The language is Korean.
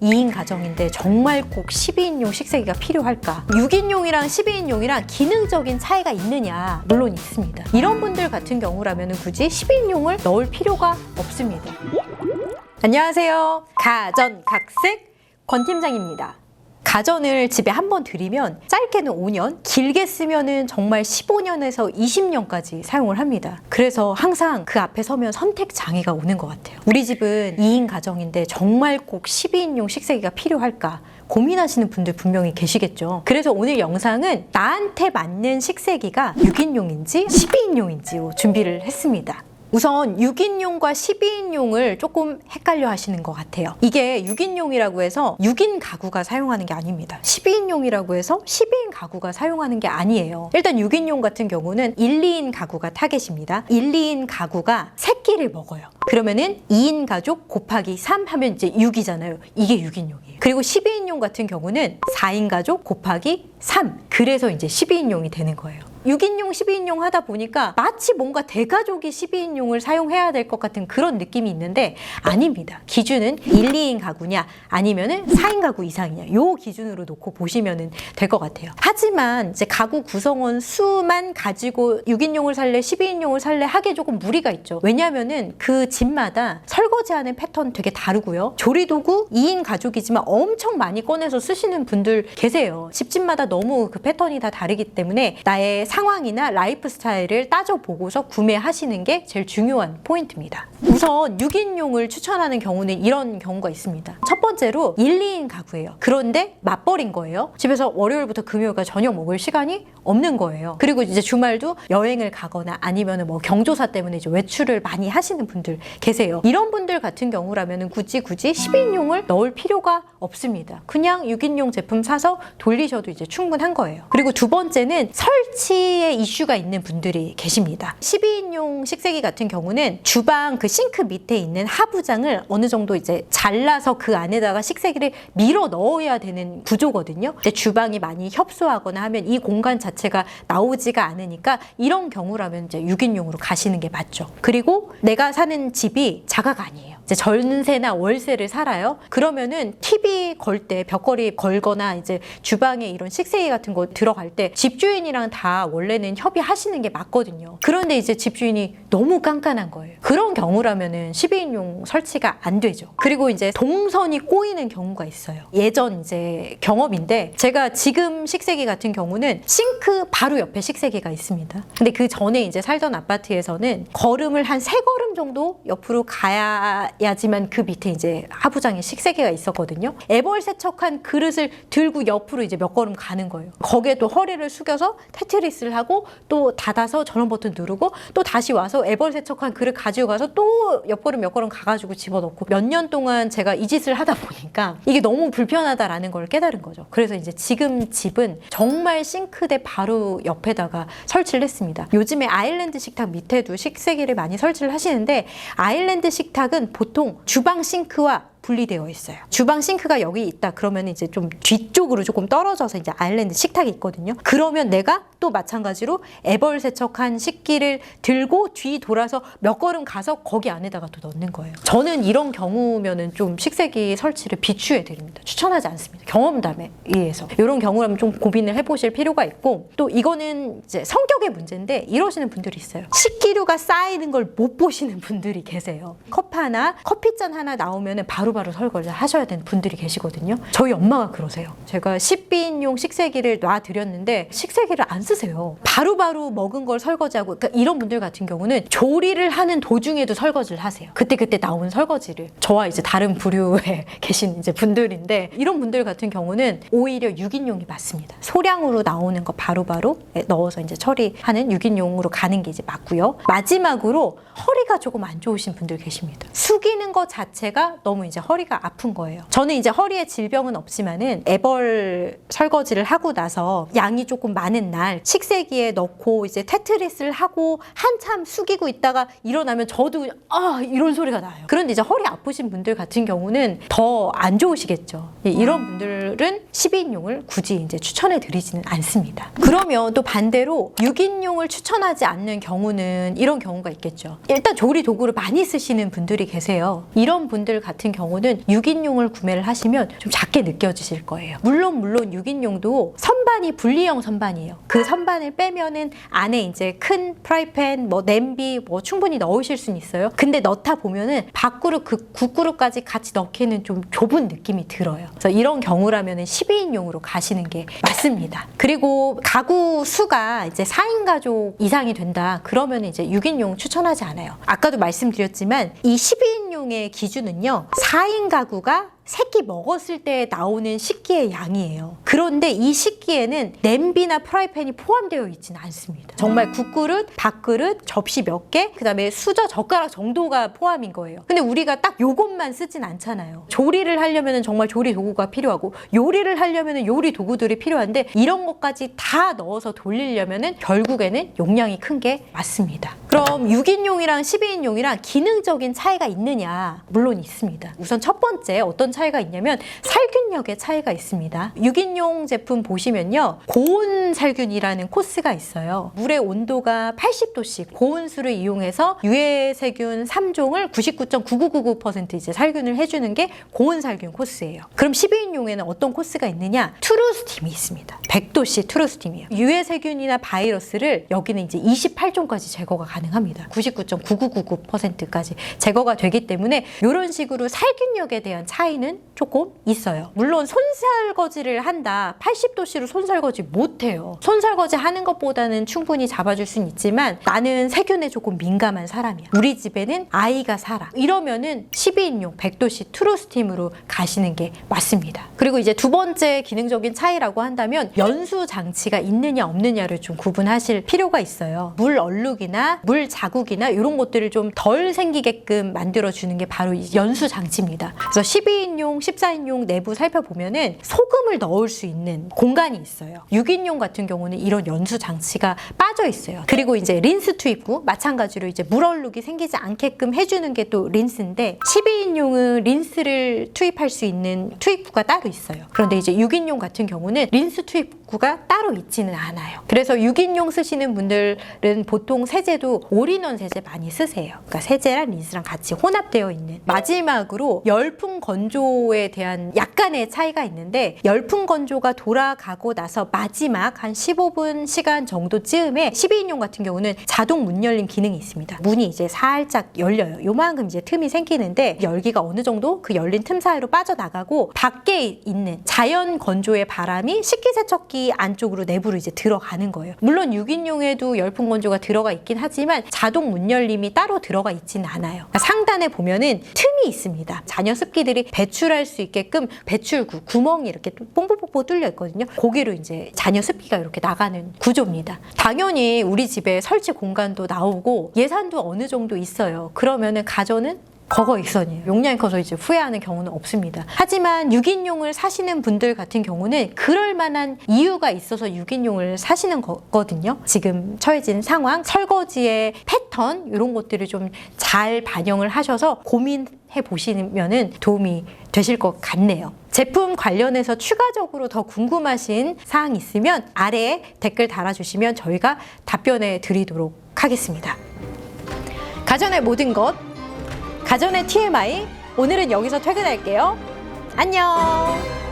2인 가정인데 정말 꼭 12인용 식세기가 필요할까? 6인용이랑 12인용이랑 기능적인 차이가 있느냐? 물론 있습니다. 이런 분들 같은 경우라면 굳이 12인용을 넣을 필요가 없습니다. 안녕하세요. 가전각색 권 팀장입니다. 가전을 집에 한번 들이면 짧게는 5년, 길게 쓰면은 정말 15년에서 20년까지 사용을 합니다. 그래서 항상 그 앞에 서면 선택 장애가 오는 것 같아요. 우리 집은 2인 가정인데 정말 꼭 12인용 식세기가 필요할까? 고민하시는 분들 분명히 계시겠죠. 그래서 오늘 영상은 나한테 맞는 식세기가 6인용인지 12인용인지로 준비를 했습니다. 우선 6인용과 12인용을 조금 헷갈려 하시는 것 같아요. 이게 6인용이라고 해서 6인 가구가 사용하는 게 아닙니다. 12인용이라고 해서 12인 가구가 사용하는 게 아니에요. 일단 6인용 같은 경우는 1, 2인 가구가 타겟입니다. 1, 2인 가구가 3끼를 먹어요. 그러면은 2인 가족 곱하기 3 하면 이제 6이잖아요. 이게 6인용이에요. 그리고 12인용 같은 경우는 4인 가족 곱하기 3. 그래서 이제 12인용이 되는 거예요. 6인용, 12인용 하다 보니까 마치 뭔가 대가족이 12인용을 사용해야 될 것 같은 그런 느낌이 있는데 아닙니다. 기준은 1, 2인 가구냐 아니면은 4인 가구 이상이냐 요 기준으로 놓고 보시면 될 것 같아요. 하지만 이제 가구 구성원 수만 가지고 6인용을 살래 12인용을 살래 하기에 조금 무리가 있죠. 왜냐하면은 그 집마다 설거지하는 패턴 되게 다르고요. 조리도구 2인 가족이지만 엄청 많이 꺼내서 쓰시는 분들 계세요. 집집마다 너무 그 패턴이 다 다르기 때문에 나의 상황이나 라이프 스타일을 따져보고서 구매하시는 게 제일 중요한 포인트입니다. 우선 6인용을 추천하는 경우는 이런 경우가 있습니다. 첫 번째로 1, 2인 가구예요. 그런데 맞벌인 거예요. 집에서 월요일부터 금요일까지 저녁 먹을 시간이 없는 거예요. 그리고 이제 주말도 여행을 가거나 아니면 뭐 경조사 때문에 이제 외출을 많이 하시는 분들 계세요. 이런 분들 같은 경우라면 굳이 12인용을 넣을 필요가 없습니다. 그냥 6인용 제품 사서 돌리셔도 이제 충분한 거예요. 그리고 두 번째는 설치에 이슈가 있는 분들이 계십니다. 12인용 식세기 같은 경우는 주방 그 싱크 밑에 있는 하부장을 어느 정도 이제 잘라서 그 안에다가 식세기를 밀어 넣어야 되는 구조거든요. 근데 주방이 많이 협소하거나 하면 이 공간 자체가 나오지가 않으니까 이런 경우라면 이제 6인용으로 가시는 게 맞죠. 그리고 내가 사는 집이 자가가 아니에요. 이제 전세나 월세를 살아요. 그러면은 TV 걸 때 벽걸이 걸거나 이제 주방에 이런 식세기 같은 거 들어갈 때 집주인이랑 다 원래는 협의하시는 게 맞거든요. 그런데 이제 집주인이 너무 깐깐한 거예요. 그런 경우라면은 12인용 설치가 안 되죠. 그리고 이제 동선이 꼬이는 경우가 있어요. 예전 이제 경험인데 제가 지금 식세기 같은 경우는 싱크 바로 옆에 식세기가 있습니다. 근데 그 전에 이제 살던 아파트에서는 걸음을 한 3걸음 정도 옆으로 가야지만 그 밑에 이제 하부장에 식세기가 있었거든요. 애벌 세척한 그릇을 들고 옆으로 이제 몇 걸음 가는 거예요. 거기에 또 허리를 숙여서 테트리스를 하고 또 닫아서 전원 버튼 누르고 또 다시 와서 애벌 세척한 그릇 가지고 가서 또 몇 걸음 가가지고 집어넣고 몇 년 동안 제가 이 짓을 하다 보니까 이게 너무 불편하다라는 걸 깨달은 거죠. 그래서 이제 지금 집은 정말 싱크대 바로 옆에다가 설치를 했습니다. 요즘에 아일랜드 식탁 밑에도 식세기를 많이 설치를 하시는데 아일랜드 식탁은 보통 주방 싱크와 분리되어 있어요. 주방 싱크가 여기 있다 그러면 이제 좀 뒤쪽으로 조금 떨어져서 이제 아일랜드 식탁이 있거든요. 그러면 내가 또 마찬가지로 애벌 세척한 식기를 들고 뒤 돌아서 몇 걸음 가서 거기 안에다가 또 넣는 거예요. 저는 이런 경우면은 좀 식세기 설치를 비추해 드립니다. 추천하지 않습니다. 경험담에 의해서. 이런 경우라면 좀 고민을 해보실 필요가 있고 또 이거는 이제 성격의 문제인데 이러시는 분들이 있어요. 식기류가 쌓이는 걸 못 보시는 분들이 계세요. 컵 하나, 커피잔 하나 나오면은 바로바로 설거지 하셔야 되는 분들이 계시거든요. 저희 엄마가 그러세요. 제가 12인용 식세기를 놔드렸는데 식세기를 안 쓰세요. 바로바로 먹은 걸 설거지하고 그러니까 이런 분들 같은 경우는 조리를 하는 도중에도 설거지를 하세요. 그때 나온 설거지를 저와 이제 다른 부류에 계신 이제 분들인데 이런 분들 같은 경우는 오히려 6인용이 맞습니다. 소량으로 나오는 거 바로바로 넣어서 이제 처리하는 6인용으로 가는 게 이제 맞고요. 마지막으로 허리가 조금 안 좋으신 분들 계십니다. 숙이는 것 자체가 너무 이제 허리가 아픈 거예요. 저는 이제 허리에 질병은 없지만은 애벌 설거지를 하고 나서 양이 조금 많은 날 식세기에 넣고 이제 테트리스를 하고 한참 숙이고 있다가 일어나면 저도 이런 소리가 나요. 그런데 이제 허리 아프신 분들 같은 경우는 더 안 좋으시겠죠. 이런 분들 분들은 12인용을 굳이 이제 추천해 드리지는 않습니다. 그러면 또 반대로 6인용을 추천하지 않는 경우는 이런 경우가 있겠죠. 일단 조리 도구를 많이 쓰시는 분들이 계세요. 이런 분들 같은 경우는 6인용을 구매를 하시면 좀 작게 느껴지실 거예요. 물론 6인용도 선반이 분리형 선반이에요. 그 선반을 빼면은 안에 이제 큰 프라이팬, 뭐 냄비 뭐 충분히 넣으실 수는 있어요. 근데 넣다 보면은 밥그릇 그 국그릇까지 같이 넣기는 좀 좁은 느낌이 들어요. 그래서 이런 경우라면은 12인용으로 가시는 게 맞습니다. 그리고 가구 수가 이제 4인 가족 이상이 된다. 그러면 이제 6인용 추천하지 않아요. 아까도 말씀드렸지만 이 12인용의 기준은요. 4인 가구가 새끼 먹었을 때 나오는 식기의 양이에요. 그런데 이 식기에는 냄비나 프라이팬이 포함되어 있지는 않습니다. 정말 국그릇, 밥그릇, 접시 몇 개, 그 다음에 수저, 젓가락 정도가 포함인 거예요. 근데 우리가 딱 요것만 쓰진 않잖아요. 조리를 하려면 정말 조리 도구가 필요하고 요리를 하려면 요리 도구들이 필요한데 이런 것까지 다 넣어서 돌리려면 결국에는 용량이 큰 게 맞습니다. 그럼 6인용이랑 12인용이랑 기능적인 차이가 있느냐? 물론 있습니다. 우선 첫 번째 어떤 차이가 있냐면 살균력의 차이가 있습니다. 6인용 제품 보시면요. 고온 살균이라는 코스가 있어요. 물의 온도가 80도씩 고온수를 이용해서 유해세균 3종을 99.9999% 이제 살균을 해주는 게 고온 살균 코스예요. 그럼 12인용에는 어떤 코스가 있느냐? 트루스팀이 있습니다. 100도씨 트루스팀이에요. 유해세균이나 바이러스를 여기는 이제 28종까지 제거가 가능합니다. 99.9999%까지 제거가 되기 때문에 이런 식으로 살균력에 대한 차이는 조금 있어요. 물론 손설거지를 한다. 80도씨로 손설거지 못해요. 손설거지 하는 것보다는 충분히 잡아줄 수는 있지만 나는 세균에 조금 민감한 사람이야. 우리 집에는 아이가 살아. 이러면은 12인용 100도씨 트루스팀으로 가시는 게 맞습니다. 그리고 이제 두 번째 기능적인 차이라고 한다면 연수 장치가 있느냐 없느냐를 좀 구분하실 필요가 있어요. 물 얼룩이나 물 자국이나 이런 것들을 좀 덜 생기게끔 만들어주는 게 바로 이 연수 장치입니다. 그래서 12인용, 14인용 내부 살펴보면은 소금을 넣을 수 있는 공간이 있어요. 6인용 같은 경우는 이런 연수 장치가 빠져 있어요. 그리고 이제 린스 투입구, 마찬가지로 이제 물 얼룩이 생기지 않게끔 해주는 게 또 린스인데 12인용은 린스를 투입할 수 있는 투입구가 따로 있어요. 그런데 이제 6인용 같은 경우는 린스 투입구가 따로 있지는 않아요. 그래서 6인용 쓰시는 분들은 보통 세제도 올인원 세제 많이 쓰세요. 그러니까 세제랑 린스랑 같이 혼합되어 있는. 마지막으로 열풍 건조에 대한 약간의 차이가 있는데 열풍 건조가 돌아가고 나서 마지막 한 15분 시간 정도 쯤에 12인용 같은 경우는 자동 문 열림 기능이 있습니다. 문이 이제 살짝 열려요. 요만큼 이제 틈이 생기는데 열기가 어느 정도 그 열린 틈 사이로 빠져나가고 밖에 있는 자연 건조의 바람이 식기세척기 안쪽으로 내부로 이제 들어가는 거예요. 물론 6인용에도 열풍 건조가 들어가 있긴 하지만 자동 문 열림이 따로 들어가 있지는 않아요. 상단에 보면은 틈이 있습니다. 잔여 습기들이 배출할 수 있게끔 배출구, 구멍이 이렇게 뽕뽕뽕뽕 뚫려 있거든요. 거기로 이제 잔여 습기가 이렇게 나가는 구조입니다. 당연히 우리 집에 설치 공간도 나오고 예산도 어느 정도 있어요. 그러면은 가전은 거거익선이에요. 용량이 커서 이제 후회하는 경우는 없습니다. 하지만 6인용을 사시는 분들 같은 경우는 그럴 만한 이유가 있어서 6인용을 사시는 거거든요. 지금 처해진 상황, 설거지의 패턴 이런 것들을 좀 잘 반영을 하셔서 고민해 보시면 도움이 되실 것 같네요. 제품 관련해서 추가적으로 더 궁금하신 사항 있으면 아래에 댓글 달아주시면 저희가 답변해 드리도록 하겠습니다. 가전의 모든 것, 가전의 TMI, 오늘은 여기서 퇴근할게요. 안녕.